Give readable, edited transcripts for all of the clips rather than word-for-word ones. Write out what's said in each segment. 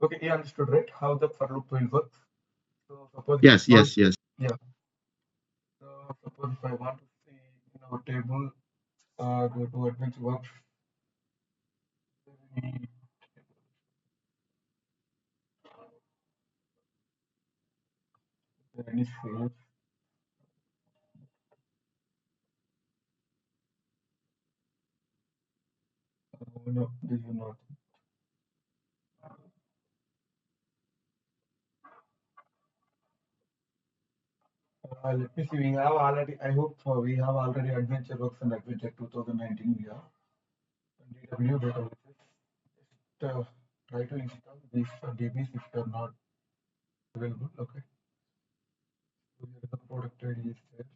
Okay, you understood, right? How the for loop will work. So suppose if Yes, I want, yes, yes. yeah. So suppose if I want to see in our table, go to advanced works, we need any field. No, this is not. Let me see. We have already. I hope we have already Adventure Works and Adventure 2019 here. DW databases. Just try to install these DBs if they are not available. Okay. So here the product ID is there.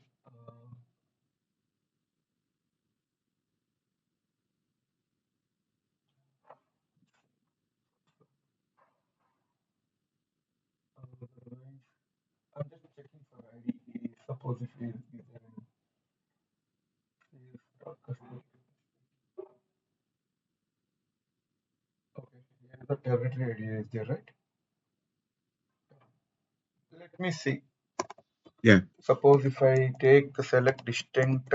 I'm just checking for ID. Suppose if we is there any is custody. Okay, here the territory ID is there, right? Let me see. Yeah. Suppose if I take the select distinct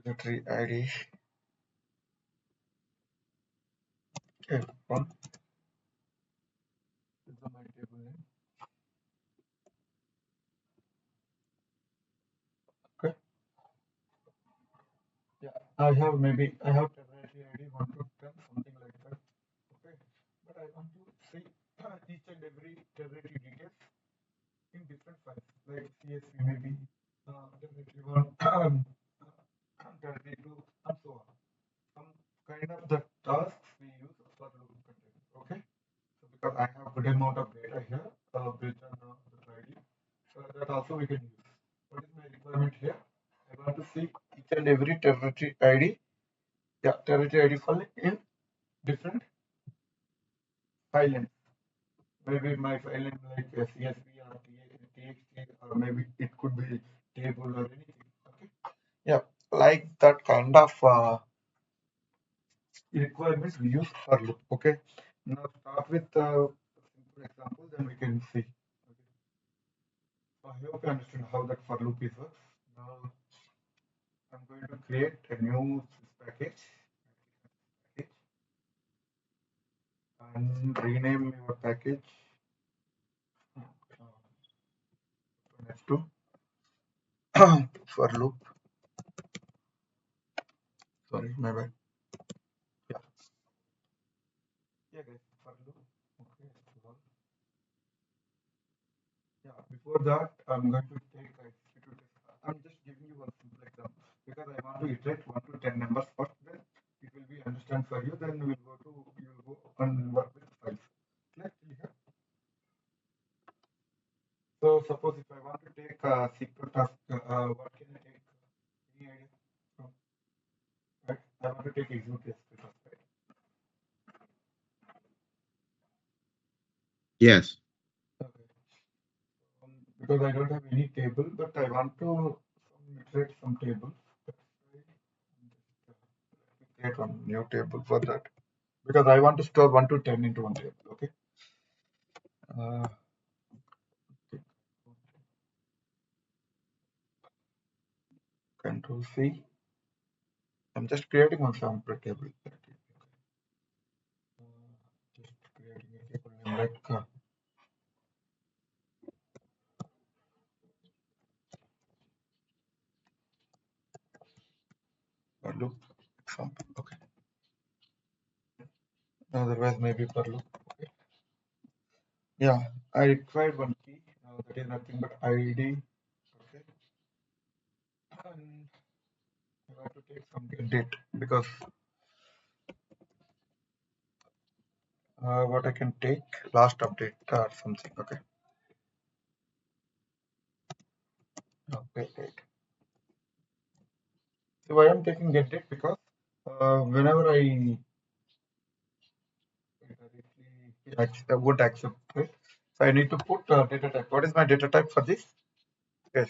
territory ID. Okay, one is the my table name. Okay. Yeah, I have territory ID 1 to 10, something like that. Okay, but I want to see each and every territory details in different files, like CSV maybe, territory 1, territory 2, and so on. Some kind of the tasks we use for loop container. Okay, so because I have good amount of data here based on the ID, so that also we can use. What is my requirement here? I want to see each and every territory ID. Yeah, territory ID file in different file names. Maybe my file name like CSV or TXT, or maybe it could be table or anything. Okay. Yeah, like that kind of requirements we use for loop. Okay. Now start with a simple example, then we can see. Okay. So I hope you understand how that for loop is works. Now I'm going to create a new package and rename your package next to for loop. Sorry, my bad. Yeah, yeah, guys, for loop. Okay, so, yeah. Before that, I'm going to take a execute test. I'm just giving you one simple example because I want to iterate 1 to 10 numbers first. Then it will be understand for you. Then we'll go to you'll go and work with files. Clear? Here. So suppose if I want to take a SQL task, what can I take? Any idea? No. Right? I want to take execute SQL task, right? Yes. Okay. Because I don't have any table, but I want to iterate some tables. That's why I'm just create one new table for that. Because I want to store 1 to 10 into one table. Okay. Uh, Control C. I'm just creating one sample table. Just creating a table name like loop example. Okay. Otherwise, maybe for loop. Okay. Yeah, I required one key. That is nothing but ID. Okay. And I have to take some date because what I can take last update or something. Okay. Okay. Date. So why I'm taking get date because whenever I won't accept it. So I need to put data type. What is my data type for this? Yes,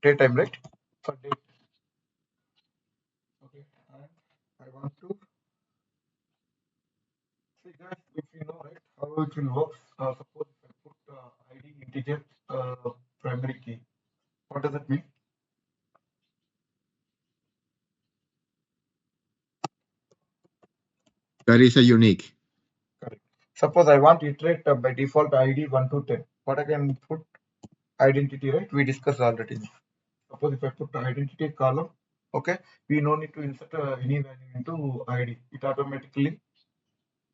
date time, right? For date. Okay, and I want to See guys, if you know right how it will work, suppose if I put ID integer primary key, what does it mean? That is a unique. Correct. Suppose I want to iterate by default ID 1 to 10. What I can put identity, right? We discussed already. Suppose if I put identity column, okay, we no need to insert any value into ID. It automatically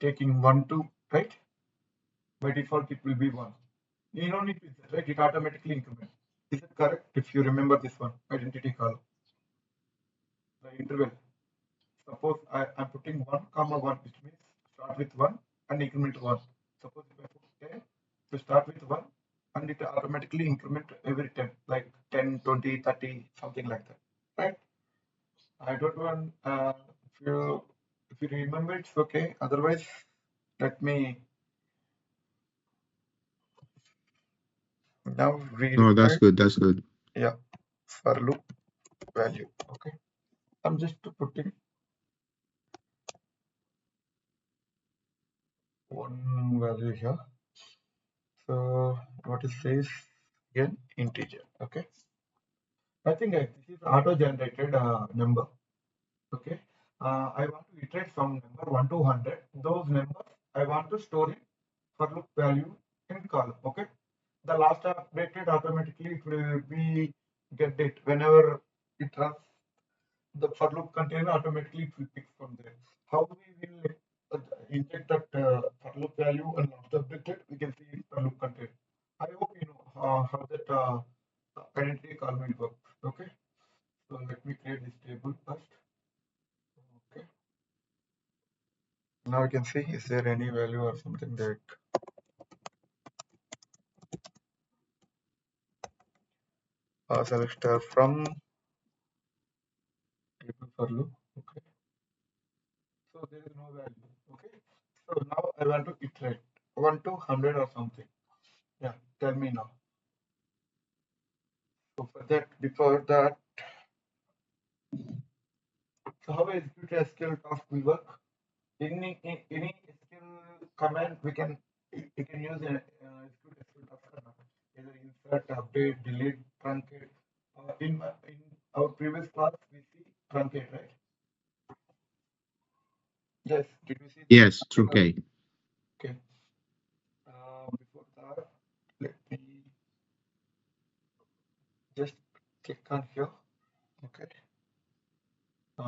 taking 1 to, right? By default, it will be 1. You don't need to insert, right? It automatically increment. Is it correct? If you remember this one, identity column, the interval. Suppose I'm putting 1 comma 1, which means start with 1 and increment 1. Suppose if I put 10, to start with 1 and it automatically increment every 10, like 10, 20, 30, something like that. Right? I don't want, if you remember, it's okay. Otherwise, let me now Oh, that's rewrite, good. That's good. yeah, for loop value. Okay. I'm just putting one value here. So what is this? Again, integer. Okay. I think this is auto-generated number. Okay. I want to iterate some number 1 to 100. Those numbers I want to store in for loop value in column. Okay. The last updated automatically it will be get it whenever it runs the for loop container automatically it will pick from there. How we will inject that for loop value and last updated we can see in for loop container. I hope you know how that identity column works. Okay. So let me create this table first. Okay. Now you can see is there any value or something that select star from table for loop. Okay. So there is no value. Okay. So now I want to iterate 1 to 100 or something. Yeah. Tell me now. So for that, before that, so how execute SQL task will work? Any SQL command we can use execute SQL task or not. Either insert, update, delete, truncate. In our previous class we see truncate, right? Yes. Did we see that? Yes, truncate. Okay. Before that, let me just click on here. Okay.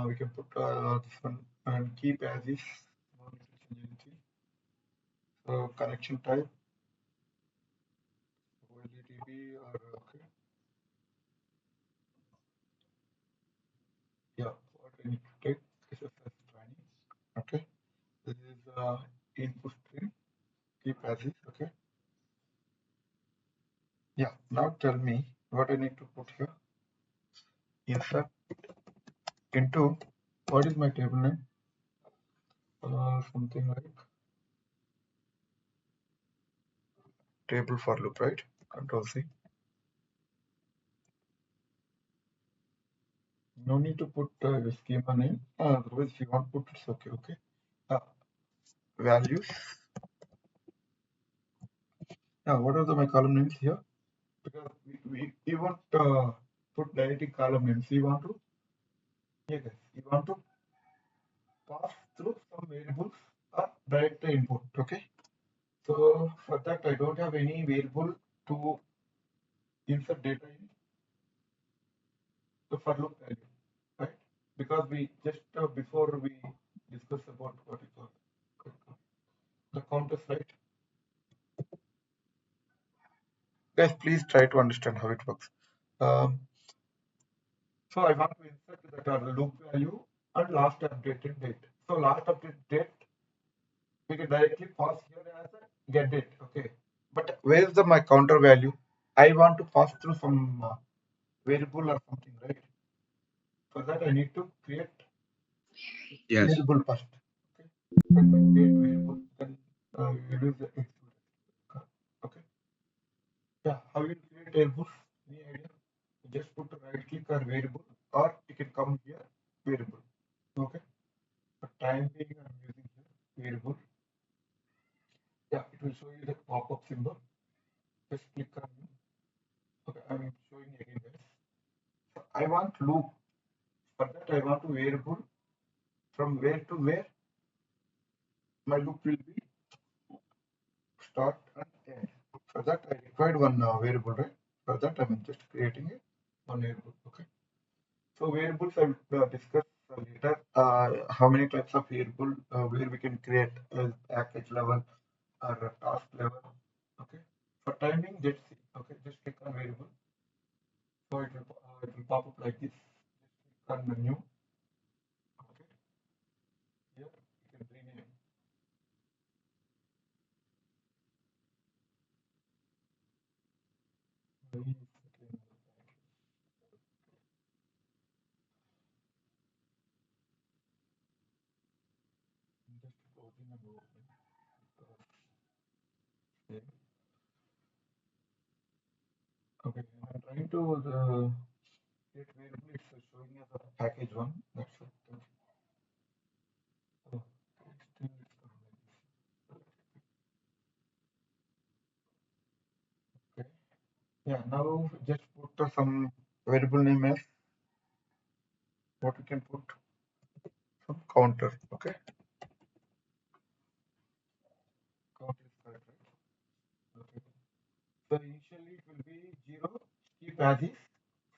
We can put this one and keep as is. No need to change anything. So connection type OLEDB or okay. Yeah, what I need to take SSIS training. Okay. This is input stream. Keep as is. Okay. Yeah. Now tell me what I need to put here. Insert into what is my table name? Something like table for loop, right? Control C. No need to put schema name. Otherwise, if you want to put it's okay. Okay. Values. Now, what are my column names here? Because we want put directly column names. We want to yes, we want to pass through some variables or direct input. Okay. So for that, I don't have any variable to insert data in the for loop value, right? Because we just before we discuss about what is called the counters, right? Guys, please try to understand how it works. Um, so I want to insert that loop value and last updated date. So last updated date we can directly pass here as a get date. Okay. But where is my counter value? I want to pass through some variable or something, right? For that I need to create Yes. variable first. Okay. Get my date variable, then we will use the execute. Okay. Yeah. How you create variables? Any idea? Just put right click or variable, or you can come here variable. Okay. For time being, I'm using here variable. Yeah, it will show you the pop-up symbol. Just click on it. Okay, I'm showing again guys. So I want loop. For that I want to variable from where to where my loop will be start and end. For that I required one variable, right? For that I'm just creating a one variable. Okay. So variables I will discuss later. How many types of variable where we can create a package level or a task level. Okay. For timing, let's see. Okay, just click on variable. So it will pop up like this. Just click on menu. Okay. Here you can rename. Maybe just closing and opening. Okay. Okay. I'm trying to create variable. It's showing as a package one. That's it. Oh, okay. Still it's coming like this. Okay. Yeah. Now just put some variable name as what we can put some counter. Okay. Counter is correct, right? Okay. So initially it will be 0, keep as is.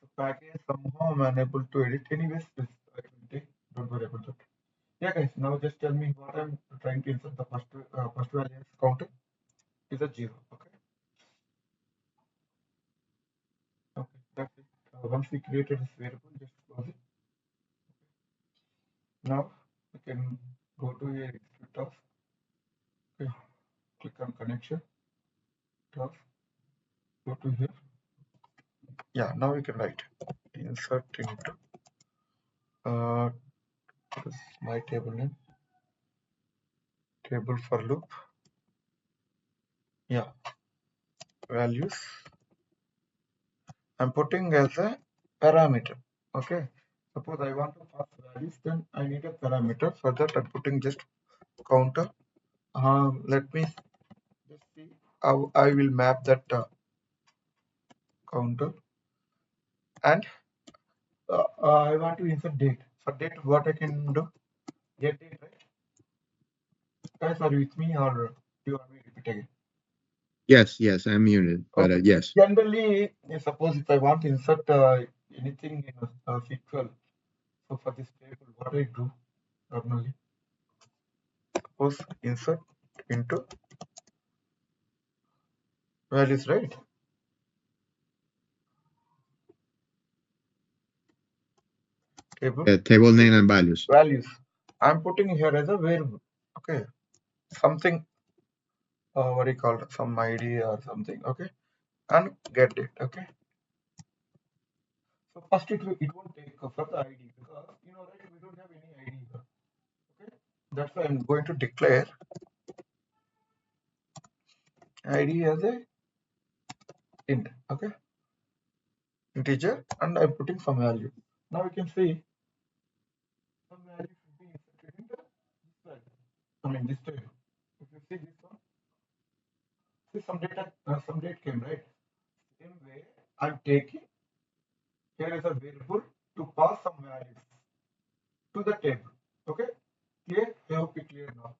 So package somehow I'm unable to edit. Anyways, this I will take. Don't worry about that. Yeah, guys. Now just tell me what I'm trying to insert. The first value as counter is a 0. Okay. Okay. That's it. Once we created this variable, just close it. Now we can go to a execute task. Okay. Click on connection task. Go to here. Yeah. Now we can write insert into this is my table name. Table for loop. Yeah. Values. I'm putting as a parameter. Okay. Suppose I want to pass values, then I need a parameter. For that, I'm putting just counter. Let me just see how I will map that counter. And I want to insert date. For date, what I can do? Get date, right? Guys, are you with me or do you want me to repeat again? Yes, yes, I'm muted, but Okay. yes. Generally, suppose if I want to insert anything in a SQL, so for this table, what I do normally? Suppose insert into values, right? Table Table name and values. values. I'm putting here as a variable. Okay, something what do you call it? Some ID or something. Okay, and get it. Okay. So first it won't take for the ID because right we don't have any ID here. Okay, that's why I'm going to declare ID as a int. Okay, integer, and I'm putting some value. Now you can see some value should be inserted in this value. I mean this table. If you see this one, see some data came right. Same way I'm taking here is a variable to pass some values to the table. Okay, clear? I hope it clear now.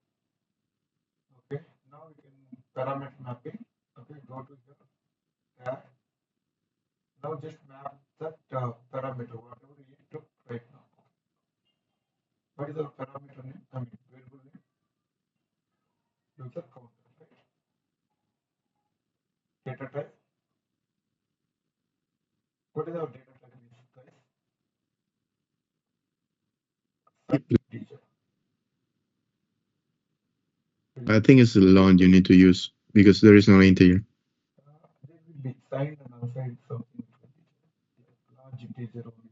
Okay, now we can parameter mapping. Okay, go to here. Yeah. Now just map that parameter, whatever we took right now. What is our parameter name? I mean variable name. User counter, right? Data type. What is our data type, guys? Teacher. I think it's the long you need to use because there is no integer. There will be signed and outside something for teacher. Large integer only.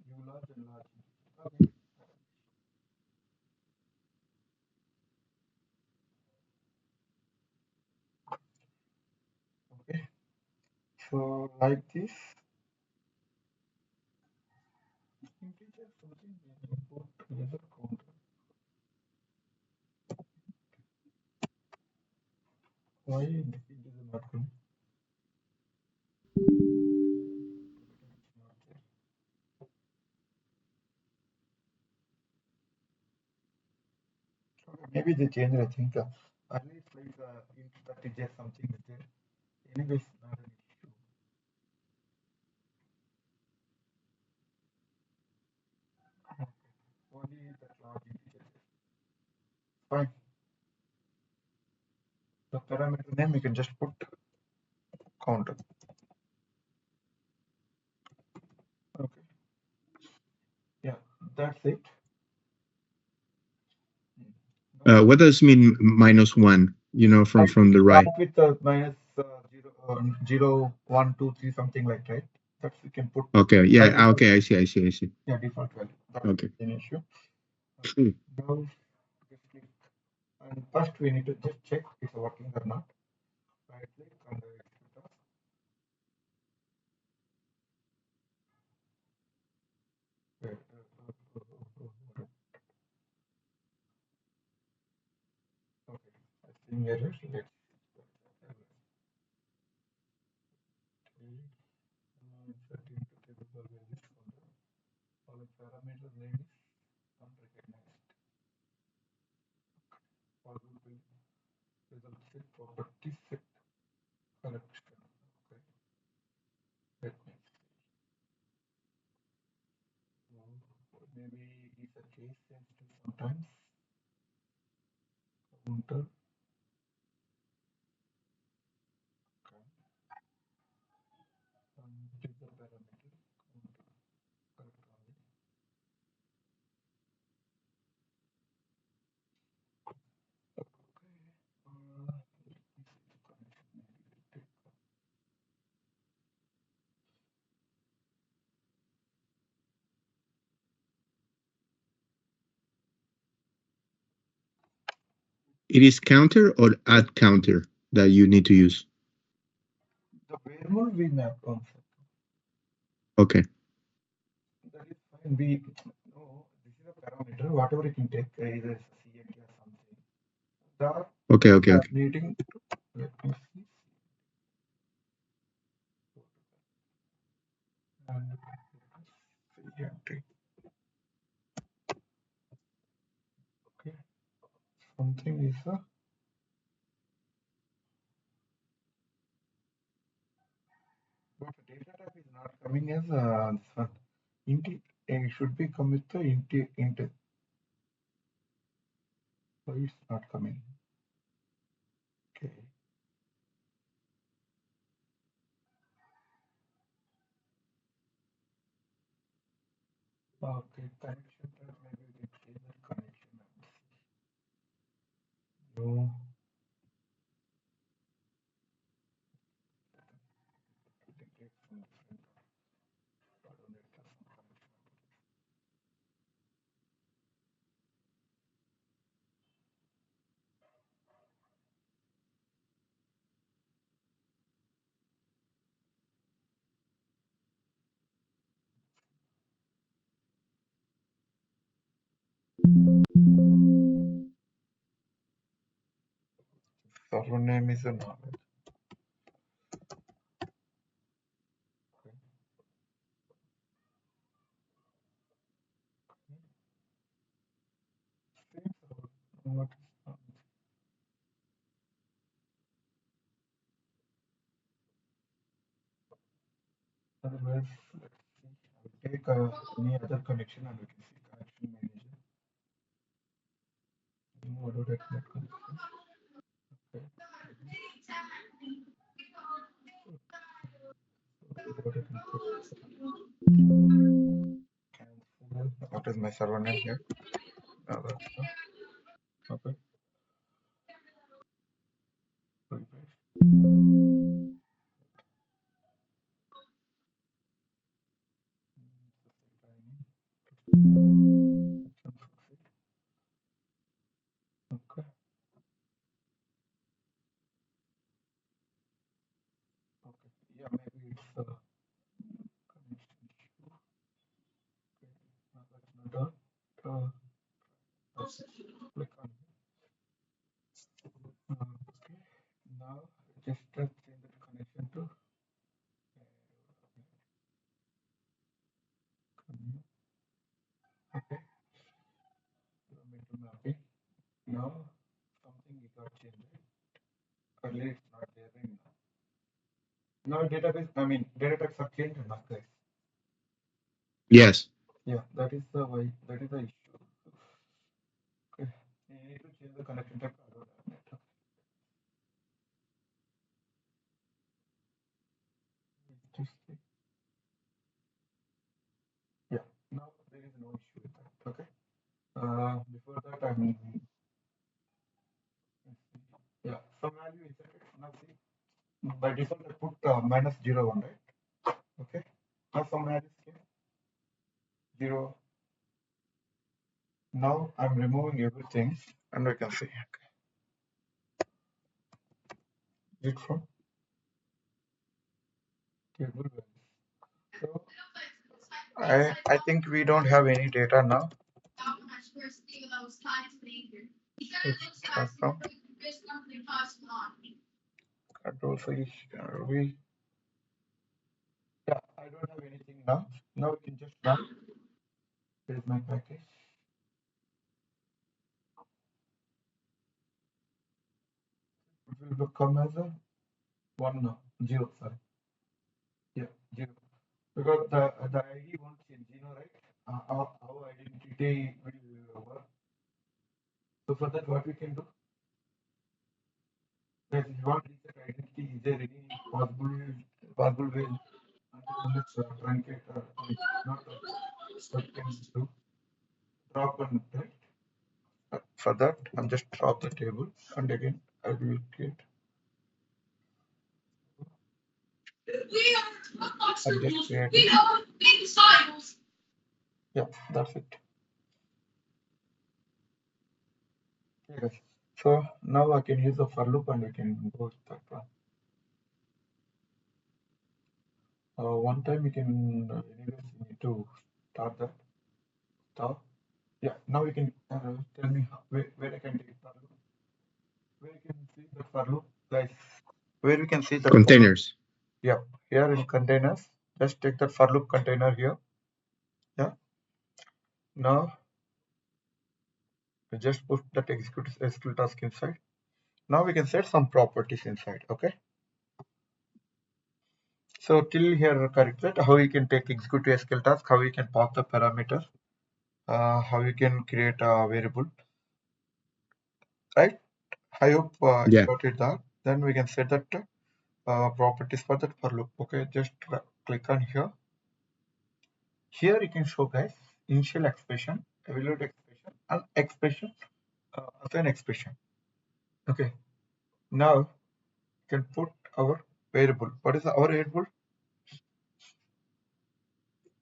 You large and large. Okay. Okay. So like this, integer something we import user counter. Maybe they changed, I think. Earlier it's like int 30 just something is there. Anyways, not an issue. Okay. Only that large integer is fine. The parameter name we can just put counter. Okay. Yeah, that's it. Now What does mean -1? You know, like from the start right. with minus 0, 1, 2, 3, something like that. That's we can put Okay. by Yeah. default. Okay. I see. I see. I see. Yeah, default value. That's Okay. an issue. Hmm. Now just click and first we need to just check if it's working or not. Right click and execute task. Okay, I think error. Let's insert into table values folder. All the parameter name is unrecognized. For will be result set property set collection. Okay, let me see. Maybe it's a case sensitive sometimes. Counter. Okay. Is the parameter counter correct only. Okay. Let me see the connection. Maybe it take. It is counter or add counter that you need to use. The variable we map on. Okay. That is fine. We no, this is a parameter. Whatever you can take, either CNT or something. That Okay. we Okay. are Okay. needing to let me see and CNT. Okay, something is a but the data type is not coming as this one. Int it should be come with the int. So it's not coming. Okay. Okay, connection type maybe we can change the connection. No, I think it's from different. I don't know, it has some connection. Server name is a knowledge. Okay. Same server. What is knowledge? Otherwise, let's see. I will take any other connection and we can see connection manager. Remove auto net connection. Okay. What I can put cancel. What is my server name here? Okay. Refresh. Okay. Okay. Yeah, maybe it's connection issue. Okay. That's not done. Let's click on okay. Now just change the connection to okay. Mental mapping. Now earlier it's not there in now database. I mean data types are changed enough, guys. Yes. Yeah, that is the why. That is the issue. Okay. You need to change the connection type. To that. Just yeah. Now there is no issue with that. Okay. Before that, I mean, yeah, some value is set. Now see, by default I put minus 0 1, right? Okay. Now some values here 0. Now I'm removing everything, and we can see it from table values. So I think we don't have any data now. Let's start from control C. We yeah, I don't have anything now. Now we can just run. Here is my package. It will come as a 1 now. 0, sorry. Yeah, 0. Because the ID won't change, right? Our identity will work. So for that, what we can do is if you want to reset identity, is there any possible way until unless truncate or I mean, not truncate, what can we do? Drop one, right? For that, I'm just drop the table and again I will create. I'm just creating. Yeah, that's it. Yes. So now I can use the for loop and we can go with that one. One time we can anyways we need to start that. Stop. Yeah. Now we can tell me where I can take for loop. Where you can see the for loop, guys. Where we can see the for loop. Containers. Yeah. Here in containers, just take that for loop container here. Yeah. Now we just put that execute SQL task inside. Now we can set some properties inside. Okay. So till here corrected, how you can take execute SQL task, how you can pop the parameter, how you can create a variable, right? I hope you Yeah. got it that. Then we can set that properties for that for loop. Okay, just click on here. Here you can show guys initial expression, evaluate expression, and expression, assign expression. Okay, now you can put our variable. What is our variable?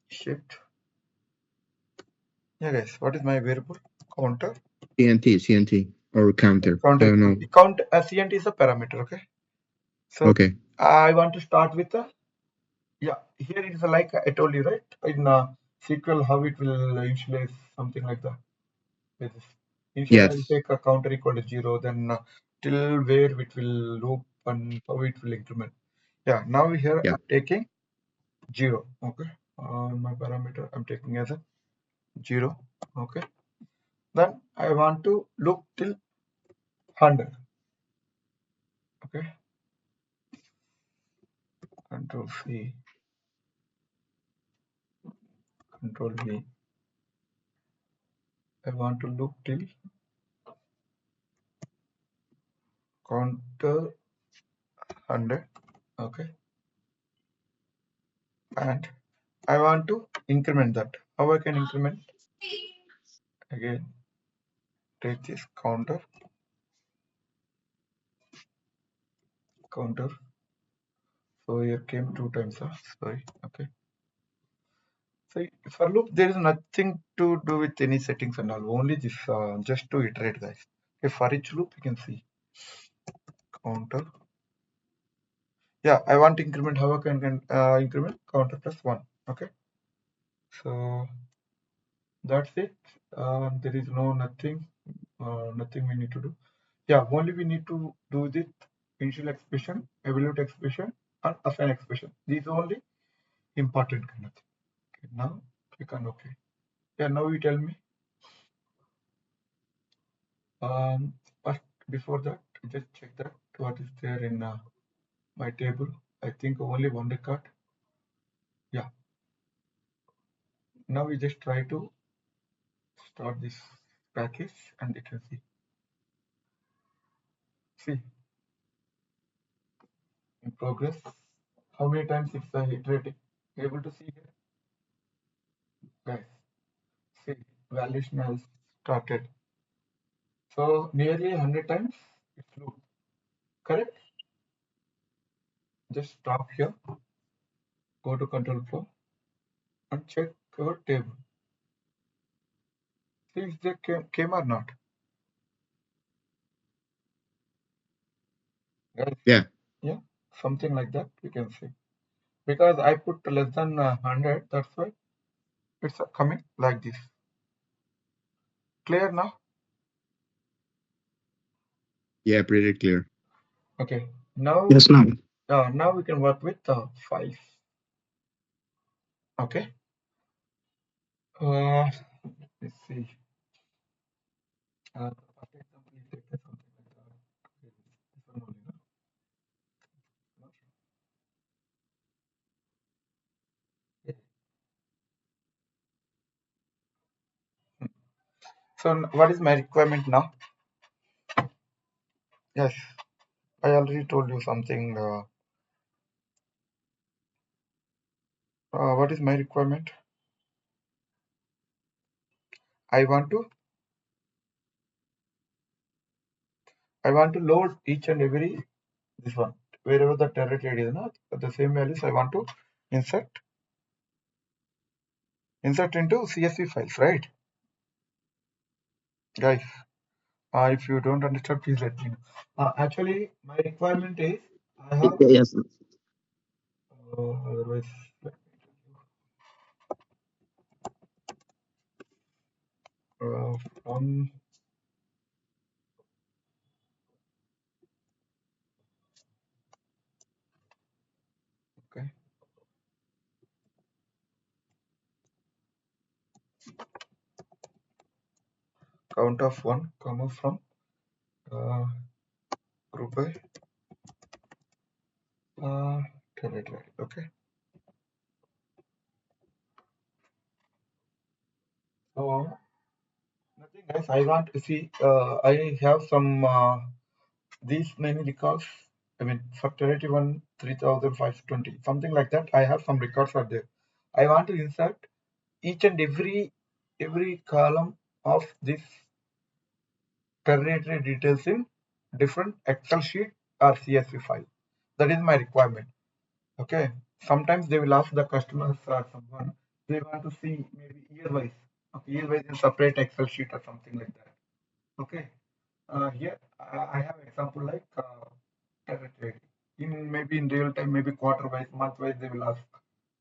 Shift. Yeah, guys. What is my variable? Counter. CNT, or counter. I Counter. don't know. Count CNT is a parameter. Okay. So Okay. I want to start with the yeah. Here it is like I told you right in SQL how it will initialize something like that. This is initially I will Yes. take a counter equal to 0, then till where it will loop and how it will increment. Yeah. Now here Yeah. I'm taking 0. Okay. My parameter I'm taking as a 0. Okay. Then I want to loop till 100. Okay. Control C. Control V. I want to loop till counter 100. Okay. And I want to increment that. How I can increment? Again, take this counter. So here came 2 times. Sorry. Okay. So for loop, there is nothing to do with any settings and all. Only this just to iterate, guys. Okay, for each loop, you can see counter. Yeah, I want to increment. How I can increment counter plus 1. Okay. So that's it. There is nothing we need to do. Yeah, only we need to do this initial expression, evaluate expression, and assign expression. These are only important kind of thing. Okay, now click on OK. Yeah, now you tell me. But before that, just check that what is there in my table. I think only one record. Yeah. Now we just try to start this package and you can see. See, in progress. How many times it's iterating? Able to see here? Guys, see, validation has started. So nearly 100 times it's loop. Correct? Just stop here, go to control flow and check our table. See if they came or not. Guys, Yeah. yeah, something like that you can see. Because I put less than 100, that's why it's coming like this. Clear now? Yeah, pretty clear. Okay. Now, Yes, now. now we can work with files. Okay. Let's see. For example, you take something like that. Okay, this one only, no? Not sure. Okay. So what is my requirement now? Yes, I already told you something. What is my requirement? I want to load each and every this one wherever the territory is not the same values. I want to insert into CSV files, right, guys? If you don't understand, please let me know. Actually, my requirement is I have Yes. otherwise let me tell you, from okay count of 1 comma from uh, group by territory. Okay, so nothing else. I want to see. I have some these many records. I mean, for territory 1, 3,520, something like that. I have some records are there. I want to insert each and every column of this territory details in different Excel sheet or CSV file. That is my requirement. Okay. Sometimes they will ask the customers or someone, they want to see maybe year wise. Okay, year wise in separate Excel sheet or something like that. Okay. Here I have example like territory. In maybe in real time, maybe quarter wise, month wise, they will ask.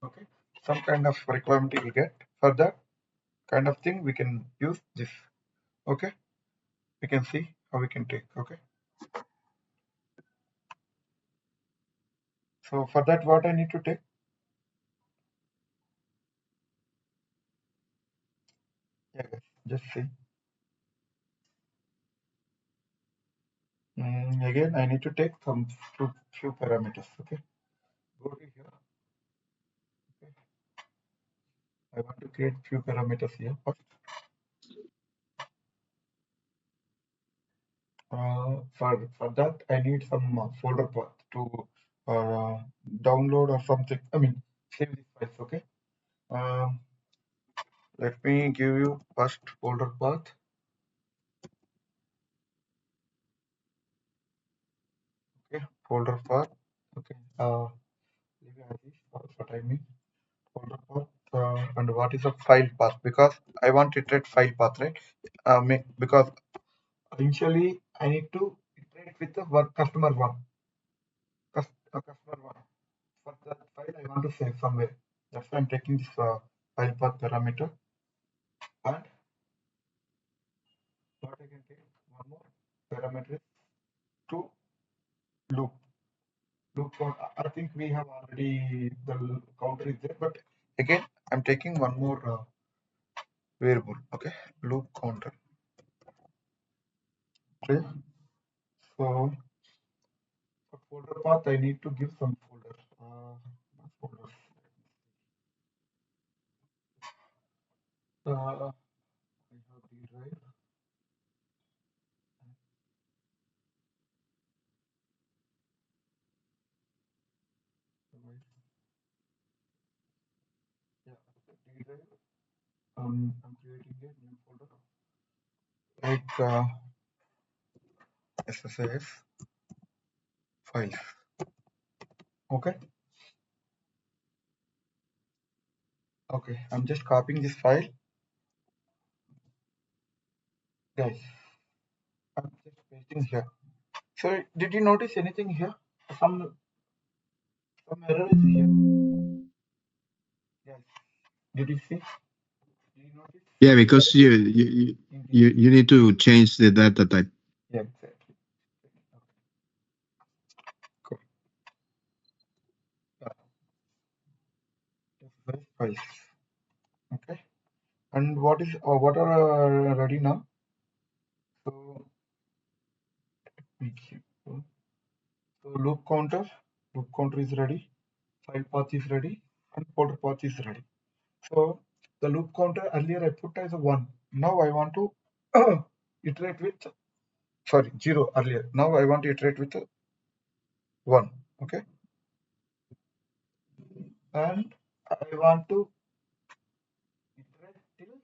Okay. Some kind of requirement you will get. For that kind of thing, we can use this. Okay. We can see how we can take. Okay. So for that, what I need to take? Yeah, guys, just see. Again, I need to take some few parameters. Okay, go to here. Okay, I want to create few parameters here first. For that, I need some folder path to download or something. I mean, save these files. Okay. Um, Let me give you first folder path. Okay, folder path. Okay. Leave it as is. That's what I mean. Folder path and what is a file path, because I want to iterate file path, right? Because initially I need to iterate with the work customer one, customer one. For that file I want to save somewhere. That's why I'm taking this file path parameter. And what I can take one more parameter to loop. Loop count. I think we have already the counter is there, but again I'm taking one more variable. Okay, loop counter. Okay, so folder path, I need to give some folder. Folders. I have D drive. Yeah, D drive. I'm creating a new folder like SSIS files. Okay. Okay. I'm just copying this file, guys. I'm just pasting here. So did you notice anything here? Some error is here. Yes. Did you see? Did you notice Yeah, any because error in this? you need to change the data type. Yeah, exactly. Okay, cool. Yeah, SSIS files. Okay. And what are ready now? So make it- so loop counter is ready, file path is ready, and folder path is ready. So the loop counter earlier I put as a 1. Now I want to iterate with, sorry, 0 earlier. Now I want to iterate with 1. Okay. And I want to iterate till,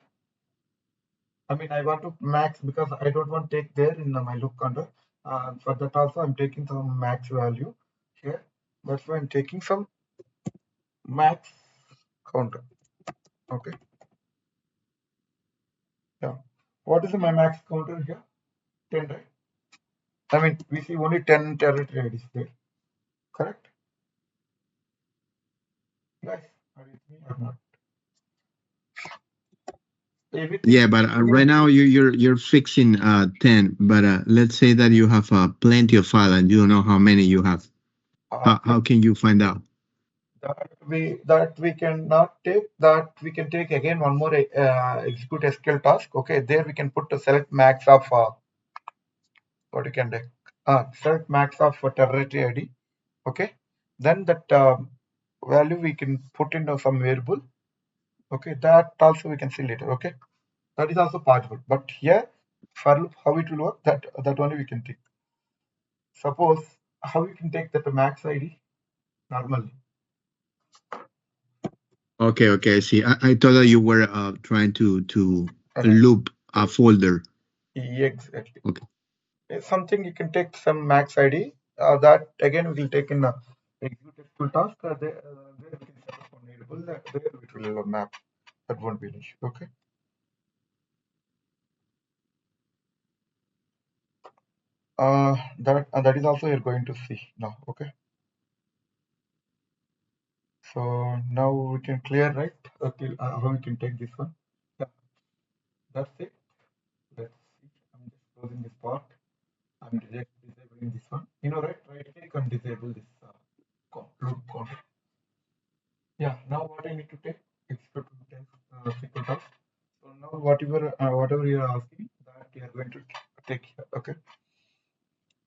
I want to max because I don't want to take there in my loop counter. For that also I'm taking some max value here. That's why I'm taking some max counter. Okay. Yeah. What is my max counter here? 10, right? We see only 10 territory IDs there. Correct? Guys, are you with me or not? Everything Yeah, but here. right now you're fixing 10, but let's say that you have plenty of file and you don't know how many you have. Yeah, How can you find out? that we cannot take, that we can take again one more execute SQL task. Okay, there we can put a select max of what you can take. Select max of territory ID. Okay, then that value we can put into some variable. Okay, that also we can see later. Okay, that is also possible. But here for loop, how it will work, that only we can take. Suppose how you can take that max ID normally. Okay, I see. I thought that you were trying to No, loop a folder. exactly. Okay. It's something you can take some max ID. That again we will take in execute tool task. There we can set up one variable. There it will map. That won't be an issue. Okay. That is also you're going to see now. Okay. So now we can clear, right? Okay. How we can take this one? Yeah. That's it. Let's see. I'm just closing this part. I'm disabling this one. Right? Right click and disable this loop counter. Yeah. Now what I need to take? Expert SQL task. So now whatever you are asking, that you are going to take here. Okay.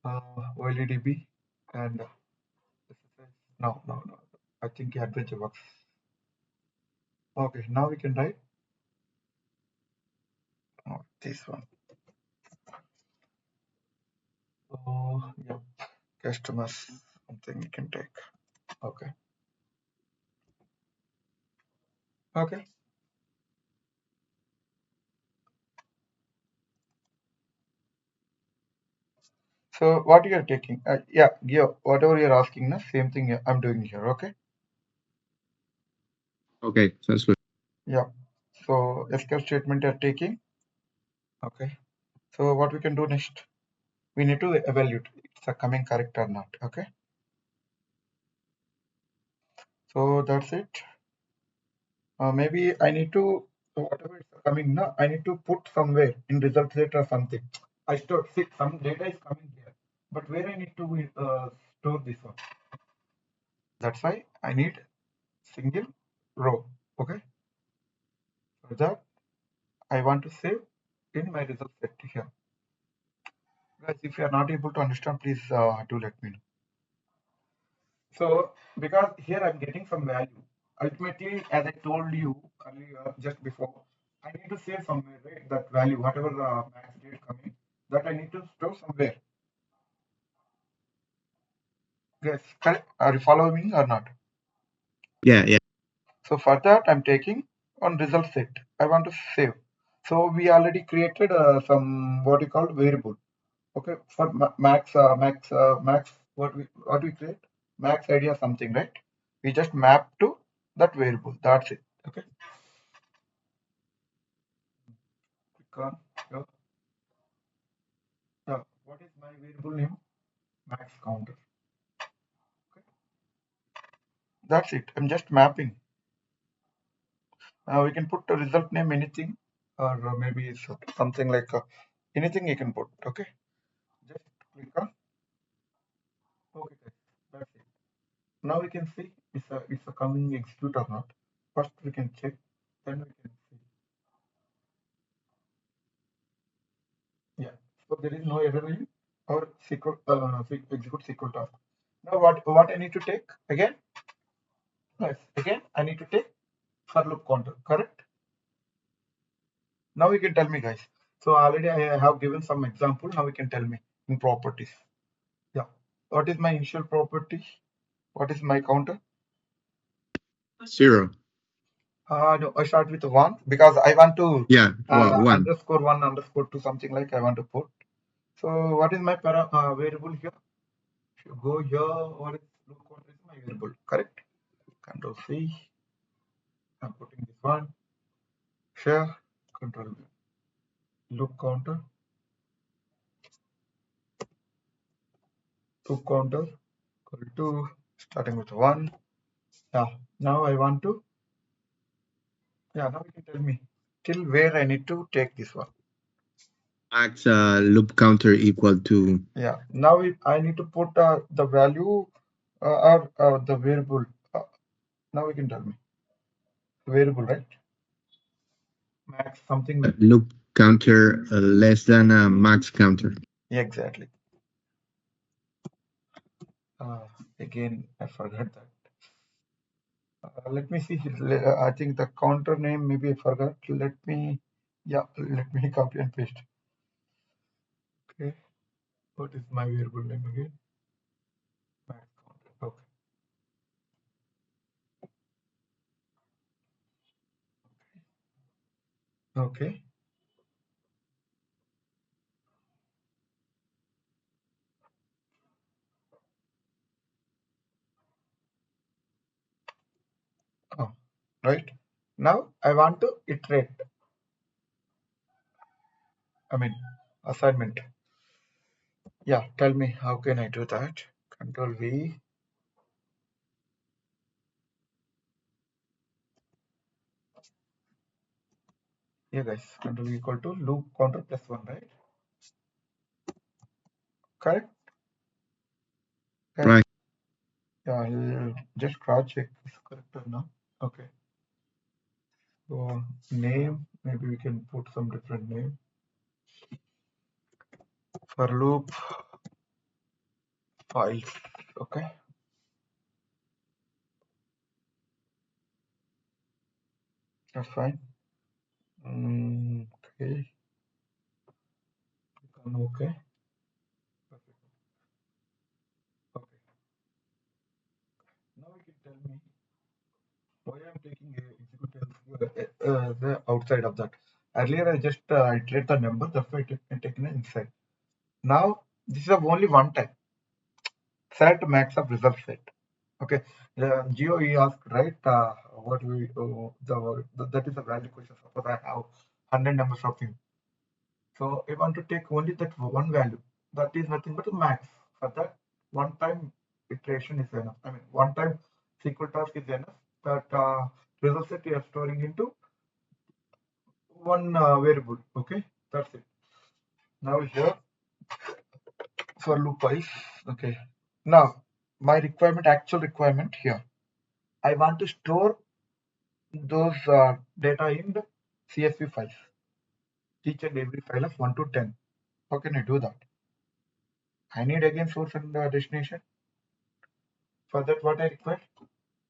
OLEDB and SSIS. No. I think adventure works. Okay. Now we can write this one. So yeah, customers something we can take. Okay. Okay. So what you are taking? Yeah, whatever you're asking, same thing I'm doing here. Okay. Okay, that's good. Yeah. So SQL statement you're taking. Okay. So what we can do next? We need to evaluate it's a coming correct or not. Okay. So that's it. Maybe I need to, so whatever is coming now, I need to put somewhere in result set or something. I store, see, some data is coming here, but where I need to store this one. That's why I need single row. Okay. So that I want to save in my result set here. Guys, if you are not able to understand, please do let me know. So because here I'm getting some value. Ultimately, as I told you earlier, just before, I need to save somewhere, right? That value, whatever max date coming, that I need to store somewhere. Yes, correct. Are you following me or not? Yeah, yeah. So for that, I'm taking on result set. I want to save. So we already created some what you call variable. Okay, for max. What we create? Max idea something, right? We just map to that variable. That's it. Okay. Click on here. What is my variable name? Max counter. Okay. That's it. I'm just mapping. We can put the result name anything, or maybe it's something like anything you can put. Okay. Just click on. Okay, guys. That's it. Now we can see it's a coming execute or not. First we can check. Then we can see. Yeah. So there is no error in our SQL execute SQL task. Now what I need to take again? Yes. Again I need to take for loop counter. Correct. Now you can tell me, guys. So already I have given some example. Now you can tell me in properties. Yeah. What is my initial property? What is my counter? 0. No, I start with one because I want to Yeah, well, 1. underscore one underscore two something like I want to put. So what is my variable here? If you go here, what is loop counter is my variable, correct? Control C. I'm putting this one. Share. Control V. Loop counter. Loop counter equal to starting with one. Yeah. Now I want to. Yeah. Now you can tell me till where I need to take this one. Max loop counter equal to. Yeah. Now I need to put the value or the variable. Now you can tell me variable, right? Max something. Loop counter less than a max counter. Exactly. Again, I forgot that. Let me see. I think the counter name maybe I forgot. Yeah, let me copy and paste. Okay. What is my variable name again? Max counter. Okay. Okay. Oh, right. Now I want to iterate. I mean, assignment. Yeah, tell me how can I do that? Control V. Yeah, guys. Control V equal to loop counter plus one, right? Correct. Guys, Right. yeah, I'll just cross check this correct or not. Okay. So name, maybe we can put some different name. For loop files. Okay. That's fine. Okay. Okay. Perfect. Okay. Now you can tell me why I'm taking a execute the outside of that. Earlier I just iterate the number, that's why I taken it inside. Now this is only one time. Select max of result set. Okay. Geo you asked right. What we that is a valid question. Suppose I have 100 numbers of things. So I want to take only that one value. That is nothing but a max. For that, one time iteration is enough. I mean, one time SQL task is enough. That result set you are storing into one variable. Okay, that's it. Now here for loop wise. Okay. Now my requirement, actual requirement here. I want to store those data in the CSV files. Each and every file of 1 to 10. How can I do that? I need again source and destination. For that, what I require?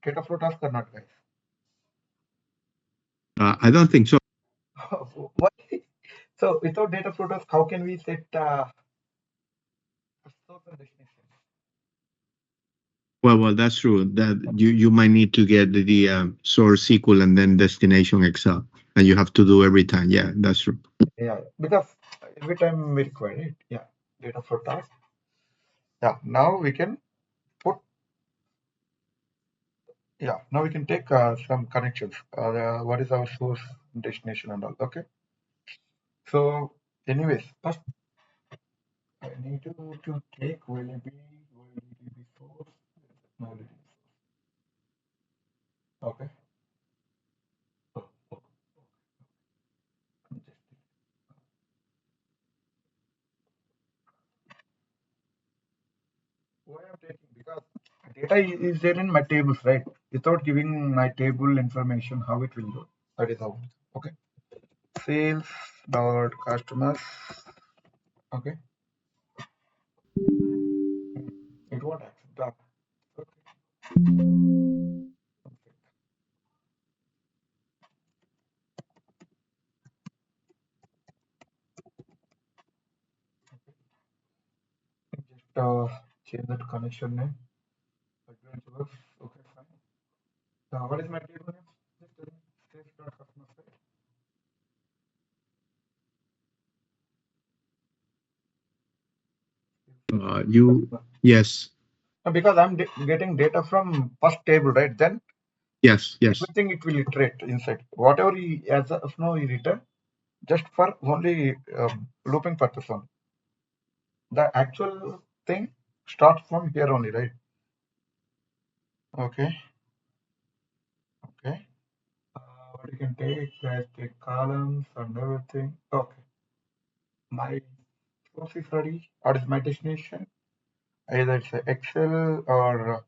Data flow task or not, guys? I don't think so. Why? So without data flow task, how can we set source and destination? Well, that's true. That you might need to get the source SQL and then destination Excel, and you have to do every time. Yeah, that's true. Yeah, because every time we require it. Yeah, data flow task. Yeah, now we can put. Yeah, now we can take some connections. What is our source, destination, and all. Okay. So, anyways, first I need to take validity source. Validity source. Okay. Oh, oh, just why I'm taking because data is there in my tables, right? Without giving my table information, how it will go. That is how. Okay. Sales dot customers. Okay. It won't accept that. Okay. Just change that connection name. Advanced works. Okay, fine. What is my table name? Just tell me. Sales dot customers, right? You yes, Because I'm getting data from first table, right? Then yes. everything it will iterate inside. Whatever he as of now he return, just for only looping purpose only. The actual thing starts from here only, right? Okay, okay. What you can take, guys, take columns and everything. Okay, my source is ready. What is my destination? Either it's a Excel or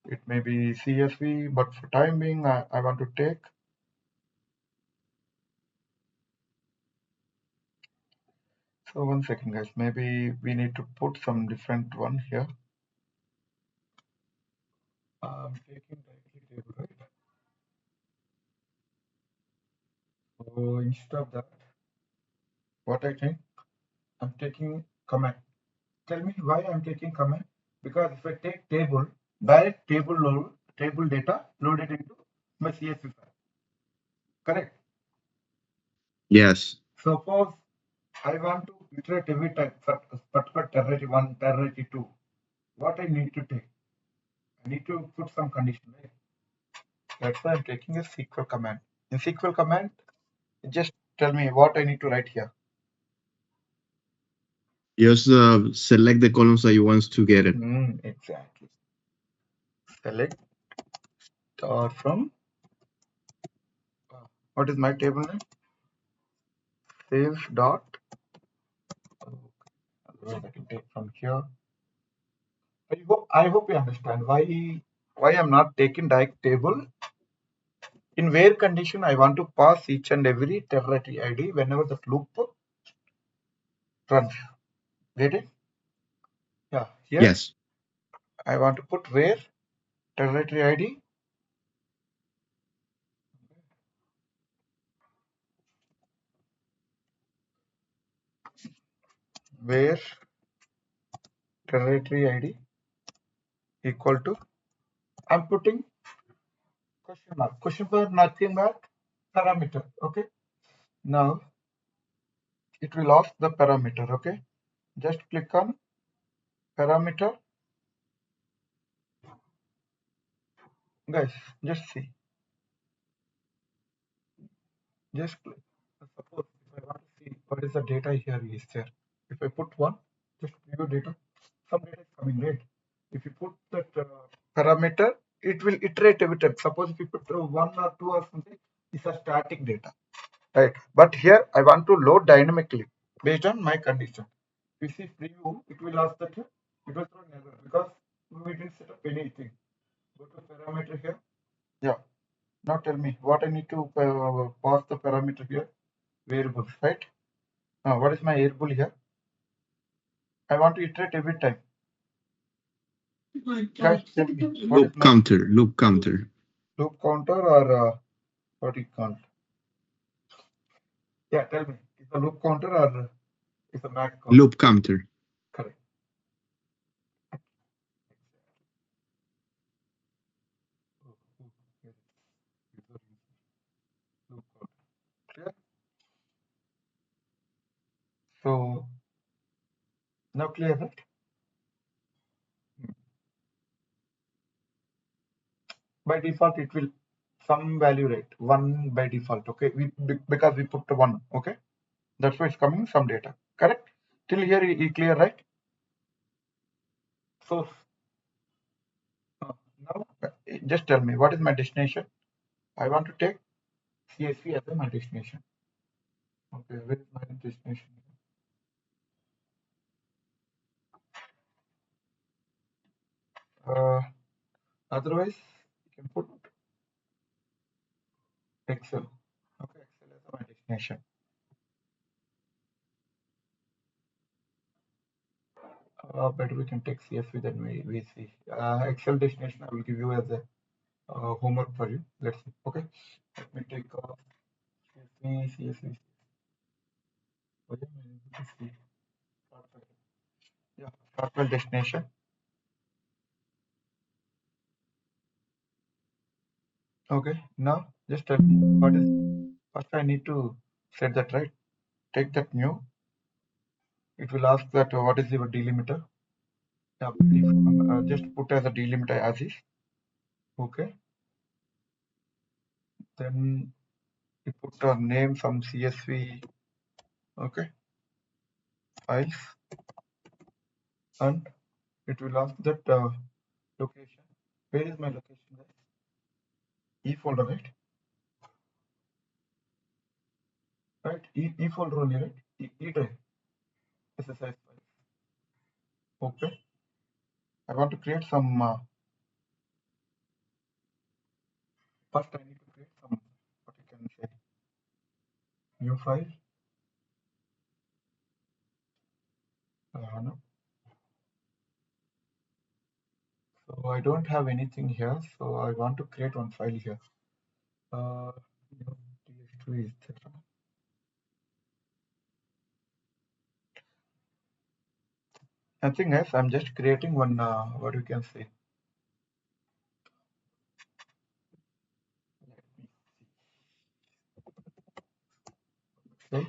it may be CSV, but for time being, I want to take. So one second, guys. Maybe we need to put some different one here. I'm taking directly table, right? So instead of that, what I think, I'm taking command. Tell me why I'm taking command. Because if I take table, direct table data loaded into my CSV file. Correct. Yes. Suppose I want to iterate every time for particular territory 1, territory 2. What I need to take? I need to put some condition, right? That's why I'm taking a SQL command. In SQL command, just tell me what I need to write here. Just select the columns that you want to get it. Exactly. Select star from what is my table name? Sales dot. Otherwise, I can take from here. I hope you understand why I'm not taking direct table. In where condition I want to pass each and every territory ID whenever the loop runs. Get it? Yeah. Here Yes. I want to put where territory ID. Where territory ID equal to. I'm putting question mark. Question mark, nothing mark, parameter. Okay. Now it will ask the parameter. Okay. Just click on parameter. Guys, just see. Just click. Suppose if I want to see what is the data here is there. If I put one, just view data. Some data is coming, right? If you put that parameter, it will iterate every time. Suppose if you put one or two or something, it's a static data, right? But here I want to load dynamically based on my condition. If you see preview, it will ask that it will throw an error because we didn't set up anything. Go to parameter here. Yeah. Now tell me what I need to pass the parameter here. Variables, right? Now what is my variable here? I want to iterate every time. Guys, tell me, what is Loop my counter, loop counter. loop counter or what it count? Yeah, tell me, is a loop counter or is a max count? Loop counter. Correct. Oh, oh, yes. User loop counter. Clear? So now clear, right? Hmm. By default, it will some value rate one by default. Okay, because we put the one. Okay, that's why it's coming some data. Correct? Till here, you clear, right? So now, just tell me what is my destination. I want to take CSV as my destination. Okay, where is my destination? Uh, Otherwise, you can put Excel. Okay, Excel as my destination. But we can take CSV, then we see. Excel destination, I will give you as a homework for you. Let's see. Okay, let me take CSV. Why am I able to see? Start file. Yeah, start file destination. Okay, now just tell me what is. First, I need to set that right. Take that new. It will ask that what is your delimiter. Yeah, just put as a delimiter as is. Okay, then you put a name some CSV. Okay, files, and it will ask that location. Where is my location, guys? E folder, right? Right, E folder only, right? E drive, SSIS files. Okay, I want to create some. First, I need to create some. What you can say, new file. No. So I don't have anything here. So I want to create one file here. TS2 etc. Nothing else. I'm just creating one. What you can say. Let me say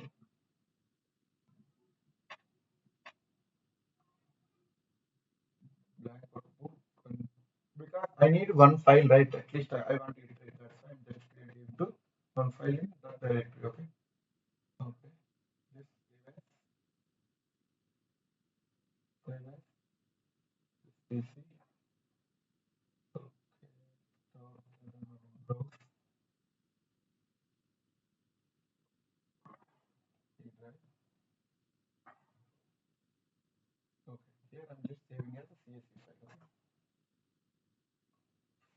blank or book. Because I need one file, right? At least I want to iterate. That's why I'm just creating into one file in that directory. Okay. Okay. This save as this PC. Okay. So browse. Right. Okay. Here I'm just saving as a CSV file. Okay.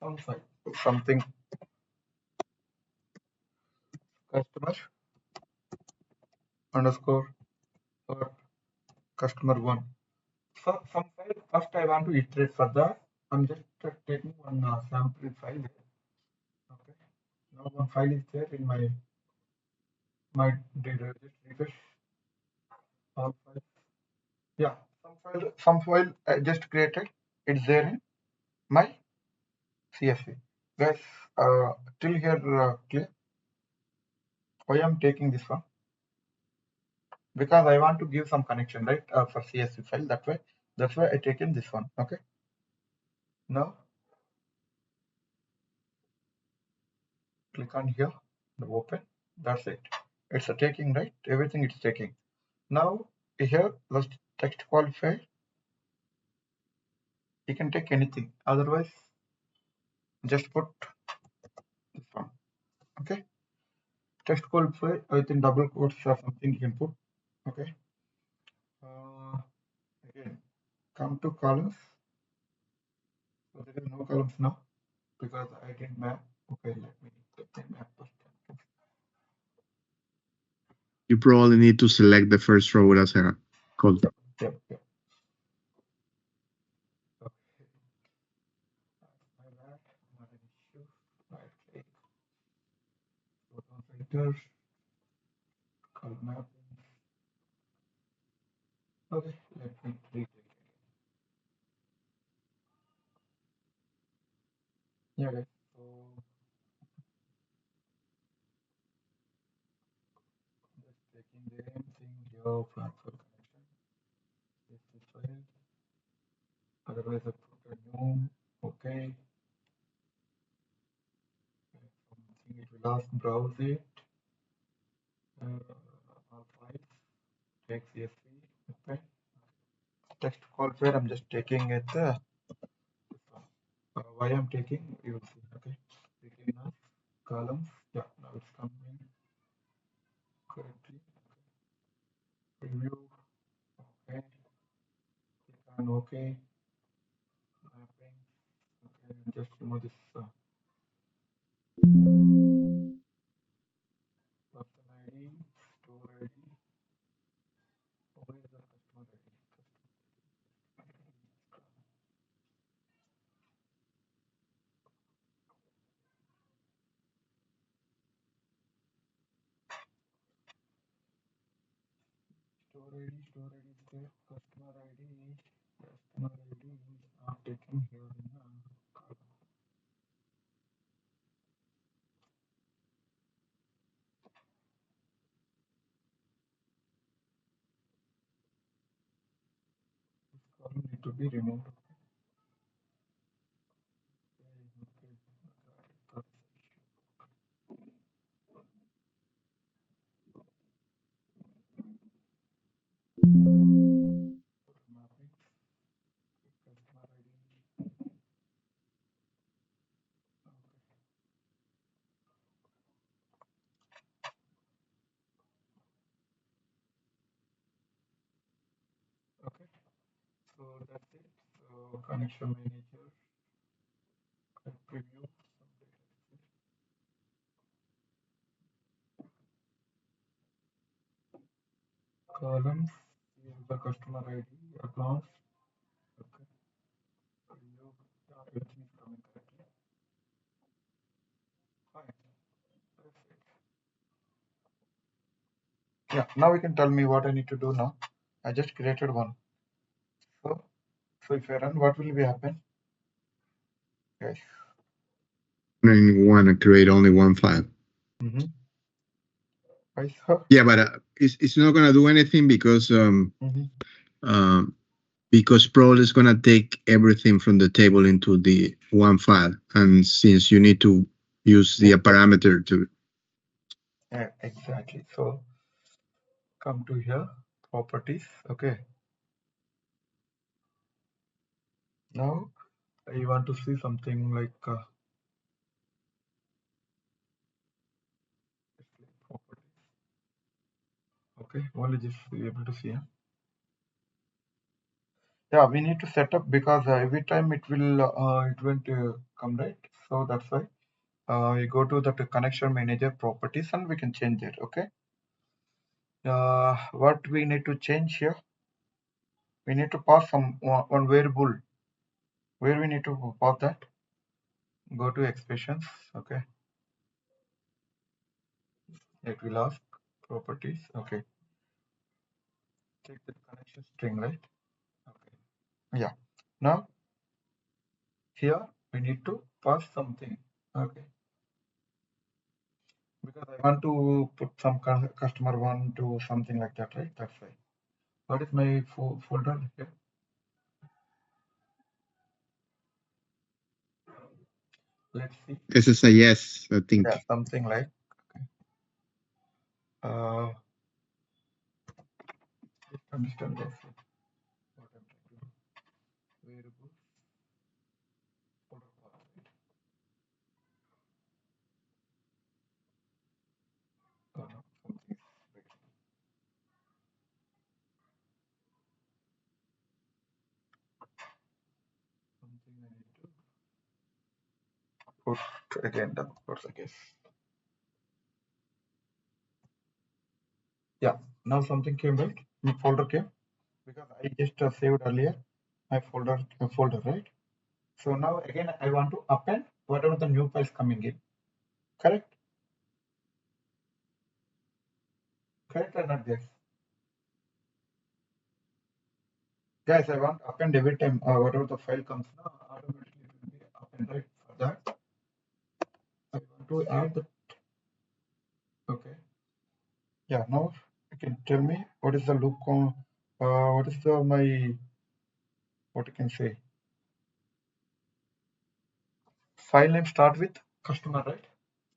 Some file. Something customer underscore or customer one. So some file first I want to iterate further. I'm just taking one sample file here. Okay. Now one file is there in my data. Just refresh all files. Yeah, some file I just created. It's there in my CSV. Guys, till here clear? Why I'm taking this one? Because I want to give some connection, right? For CSV file. That's why I taken this one. Okay. Now click on here, the open. That's it. It's a taking, right? Everything it's taking. Now here, let's text qualify. You can take anything. Otherwise, just put this one. Okay. Text qualify within double quotes or something you can put. Okay. Again, come to columns. So there is no columns now because I didn't map. Okay, let me map first. You probably need to select the first row as a column. Yep. Okay. parameters, call mappings. Okay, let me retake it. Yeah, guys. So just taking the name thing here, transfer connection. This is file. Otherwise, I put a new. Okay. Something it will ask browse it. All files. Take CSV. Okay. Text call where I'm just taking it. Why I'm taking, you will see. Okay. Taking now columns. Yeah, now it's coming correctly. Preview. Okay. Click on OK. Mapping. Okay. Just remove this person ID, store ID. Where is the customer ID? Store ID is there. Customer ID is not taken here in the column. This column need to be removed. Okay. Mapping. Customer ID. Okay. So that's it. So connection manager, preview some data. Columns, here is the customer ID, accounts. Okay. Preview, yeah, everything is coming correctly. Fine. That's it. Yeah, now you can tell me what I need to do now. I just created one. So if I run, what will be happen? Yes. And you want to create only one file. Mm-hmm. So, Yeah, but it's not gonna do anything because probably it's gonna take everything from the table into the one file, and since you need to use the parameter to. yeah, exactly. So come to here, properties. Okay. Now I want to see something like properties. Okay, only just be able to see. Yeah, we need to set up because every time it won't come, right. So that's why we go to the connection manager properties and we can change it. Okay. What we need to change here? We need to pass some one variable. Where we need to pass that? Go to expressions. Okay. It will ask properties. Okay. Take the connection string, right? Okay. Yeah. Now here we need to pass something. Okay. Because I want to put some customer one to something like that, right? That's why. What is my folder here? Let's see. SSIS, I think. Yeah, something like. Okay. Just understand this. What I'm trying to do. Variables. Folder path, right? Oh no, something is breaking. Something I need to put again the course, I guess. Yeah, now something came, right? My folder came because I just saved earlier my folder, right? So now again I want to append whatever the new files coming in. Correct? Correct or not, guys? Guys, I want append every time whatever the file comes now, automatically it will be append, right? For that, I want to add the. Okay. Yeah. Now you can tell me what is the loop con. What is the my what you can say? File name start with customer, right?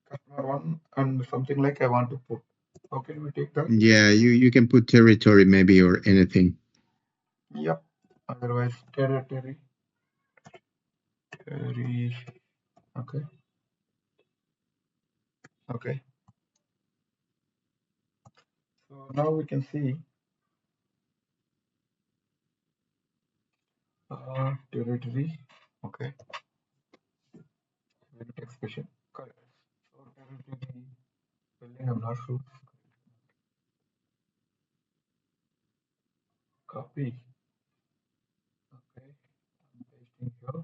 Customer one and something like I want to put. How can we take that? Yeah, you can put territory maybe or anything. Yep. Otherwise, territory. Okay. Okay. So now we can see territory. Okay. Unit expression. Correct. So territory spelling I'm not sure. Copy. Okay. I'm pasting here.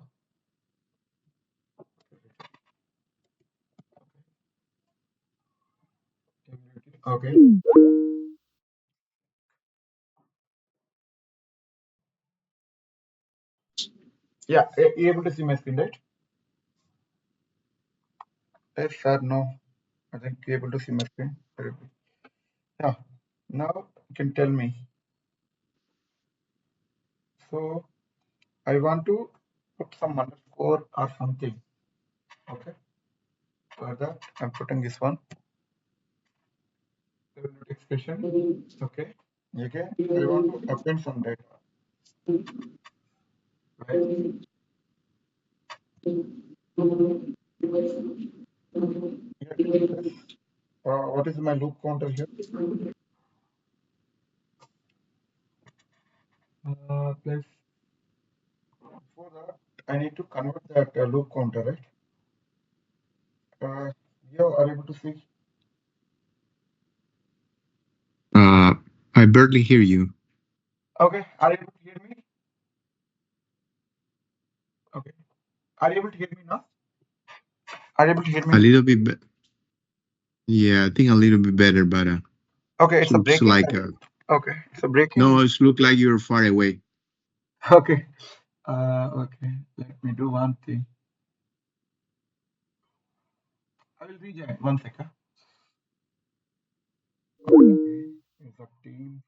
Okay. Yeah. You able to see my screen, right? Yes, sir. No. I think you able to see my screen. Very good. Yeah. Now you can tell me. So I want to put some underscore or something. Okay. For that, I'm putting this one. Unit expression. Okay. Again, I want to append some data. Right. Here, plus, what is my loop counter here? Plus, before that, I need to convert that loop counter, right? You are able to see. I barely hear you. Okay, are you able to hear me? Okay, are you able to hear me now? Are you able to hear A me? little bit. Yeah, I think a little bit better, but Okay, it it's a looks breaking. like Okay, it's a breaking. no, it looks like you're far away. Okay, okay. Let me do one thing. I will rejoin. One second. Okay, it's a team.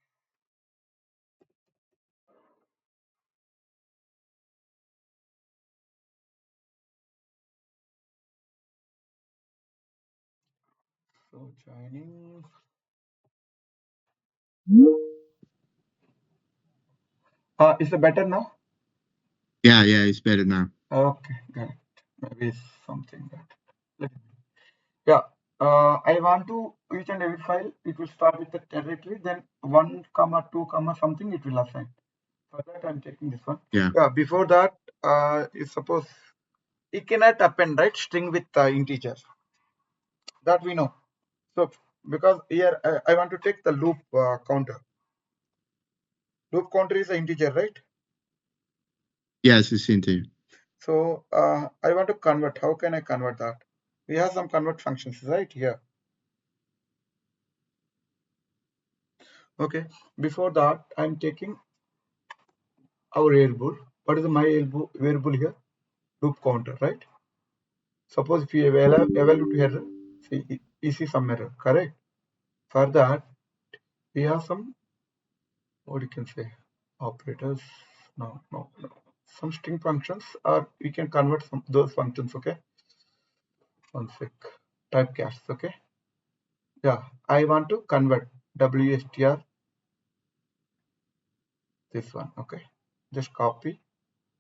So joining. Is it better now? Yeah, it's better now. Okay, got it. Maybe it's something that. Yeah. I want to each and every file. It will start with the territory, then 1, 2, something. It will assign. For that, I'm taking this one. Yeah. Yeah. Before that, if suppose it cannot append right string with integer. That we know. So because here I want to take the loop counter. Loop counter is an integer, right? Yes, it's integer. So I want to convert. How can I convert that? We have some convert functions right here. Okay. Before that, I'm taking our variable. What is my variable here? Loop counter, right? Suppose if you evaluate error, see, you see some error, correct? For that, we have some, what you can say, operators. No. Some string functions, or we can convert some those functions, okay? One sec. Typecast, okay? Yeah, I want to convert WSTR this one, okay? Just copy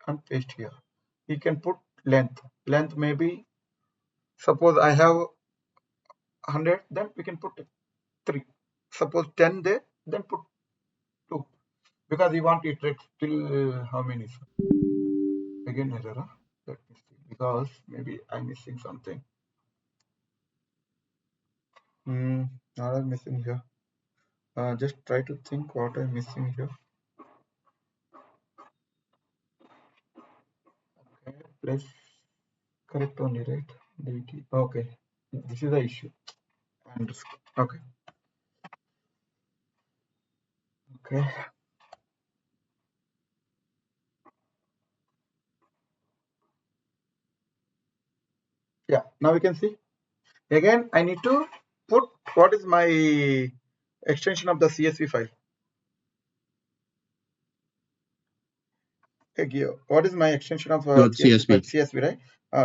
and paste here. You can put length. Length maybe, suppose I have 100, then we can put 3. Suppose 10 there, then put 2. Because we want it till how many? Again error, huh? Let me see. Because maybe I'm missing something. What I'm missing here. Just try to think what I'm missing here. Okay, plus correct only, right? DT. Okay, this is the issue. And okay. Okay. Yeah, now we can see. Again, I need to put what is my extension of the CSV file. Okay, what is my extension of CSV file? CSV, right?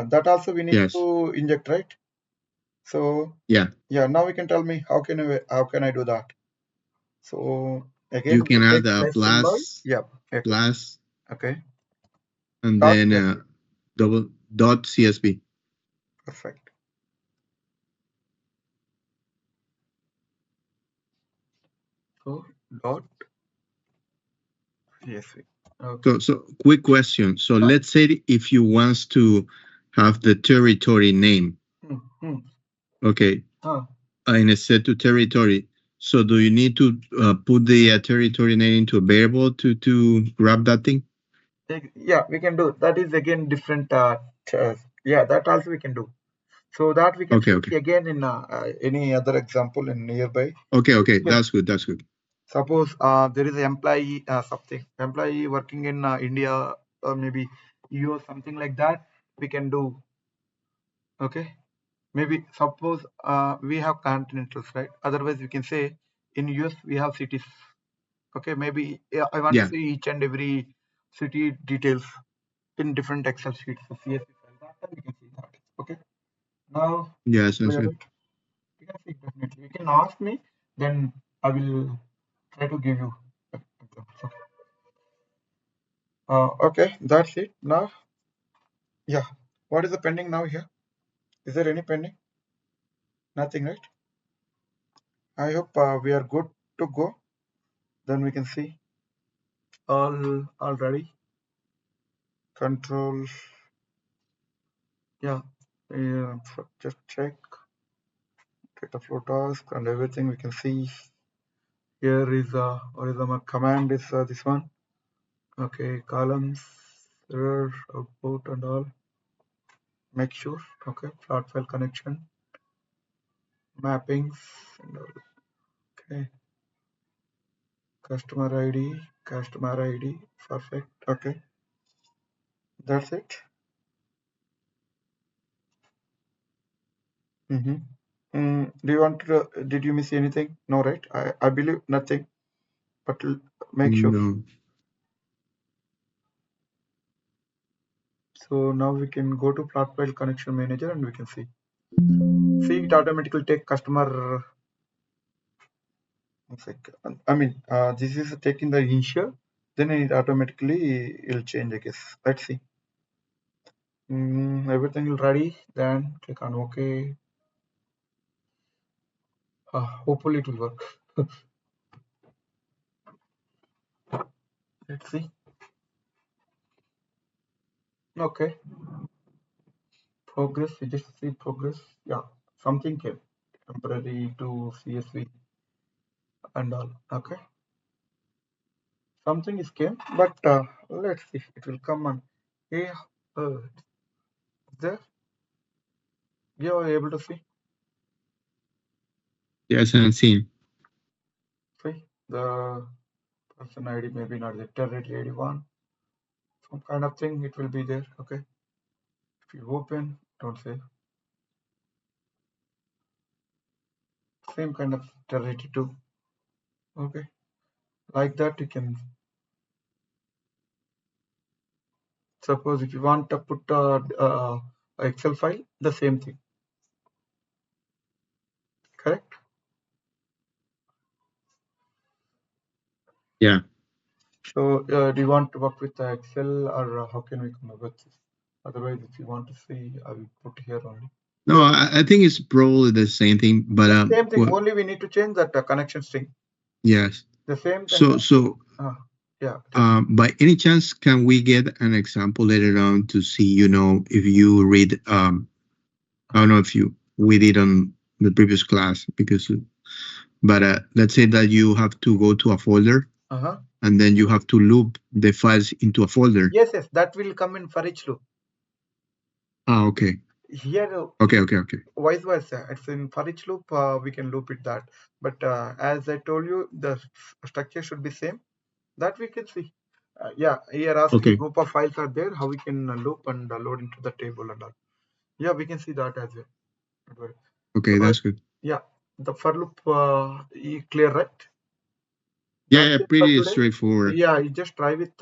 That also we need to inject, right? So yeah, now we can tell me how can I do that? So again, you can add a plus symbol. plus, Yeah, plus, okay, and dot then CSV. double dot CSV. Perfect. So dot CSV. Okay. So quick question. So let's say if you want to have the territory name, okay, in a set to territory. So do you need to put the territory name into a variable to grab that thing? Yeah, we can do. That is again different. Yeah, that also we can do. So that we can see again in any other example in nearby. Okay, that's good. That's good. Suppose there is an employee employee working in India or maybe US, something like that. We can do. Okay, maybe suppose we have continentals, right? Otherwise, we can say in US we have cities. Okay, maybe I want to see each and every city details in different Excel sheets. So CSV file, that time we can see that. Okay. Now, yes, that's good. You can see definitely. You can ask me, then I will try to give you examples. Okay. Okay, that's it. Now, yeah. What is the pending now here? Is there any pending? Nothing, right? I hope we are good to go. Then we can see all ready. Control. Yeah. Just check data flow task and everything. We can see here is what is the command is this one. Okay, columns, error, output, and all. Make sure. Okay, plot file connection, mappings, and all. Okay, customer ID, perfect. Okay, that's it. Do you want to? Did you miss anything? No, right? I believe nothing. But make sure. No. So now we can go to plot file connection manager and we can see. See, it automatically take customer. I mean, this is taking the initial, then it automatically will change, I guess. Let's see. Everything is ready, then click on OK. Hopefully it will work. Let's see. Okay. Progress, we just see progress. Yeah, something came. Temporary to CSV and all. Okay. Something is came, but let's see. It will come on. Yeah. There. You are able to see. Yes, I'm seeing. See the person ID, maybe not the territory ID one. Some kind of thing, it will be there. Okay. If you open, don't save. Same kind of territory too. Okay. Like that, you can. Suppose if you want to put a Excel file, the same thing. Correct? Yeah. So do you want to work with Excel or how can we come up with this? Otherwise, if you want to see, I will put here only. No, I think it's probably the same thing, but same thing. Only we need to change that connection string. Yes. The same. So yeah. By any chance, can we get an example later on to see, if you read, I don't know if we did on the previous class, but let's say that you have to go to a folder and then you have to loop the files into a folder. Yes, that will come in for each loop. Okay. Here, Okay. vice versa. It's in for each loop, we can loop it that. But as I told you, the structure should be same. That we can see. Yeah, here asking Okay. group of files are there, how we can loop and load into the table and all. Yeah, we can see that as well. Don't worry. Okay, that's good. Yeah, the for loop clear, right? Yeah, That's yeah, it for pretty today. straightforward. Yeah, you just try with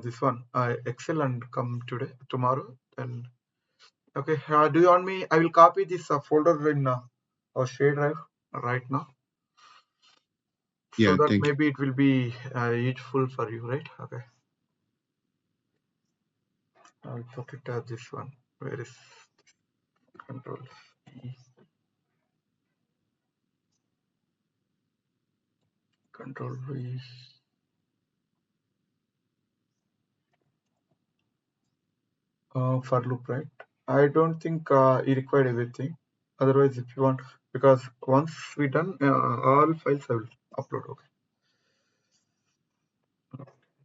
this one, Excel, and come tomorrow. Then okay. Do you want me? I will copy this folder in our share drive right now, so Yeah, that thank you. maybe it will be useful for you, right? Okay. I'll put it as this one. Where is control E? Control V. For loop, right? I don't think you required everything. Otherwise, if you want, because once we done, all files I will upload.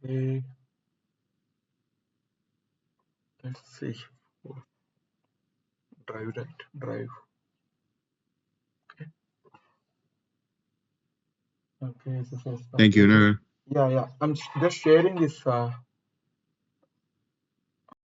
Okay. Let's see. Oh, drive, right? Drive. Okay. Okay. SSIS Thank you, completed. Naga. Yeah, yeah. I'm just sharing this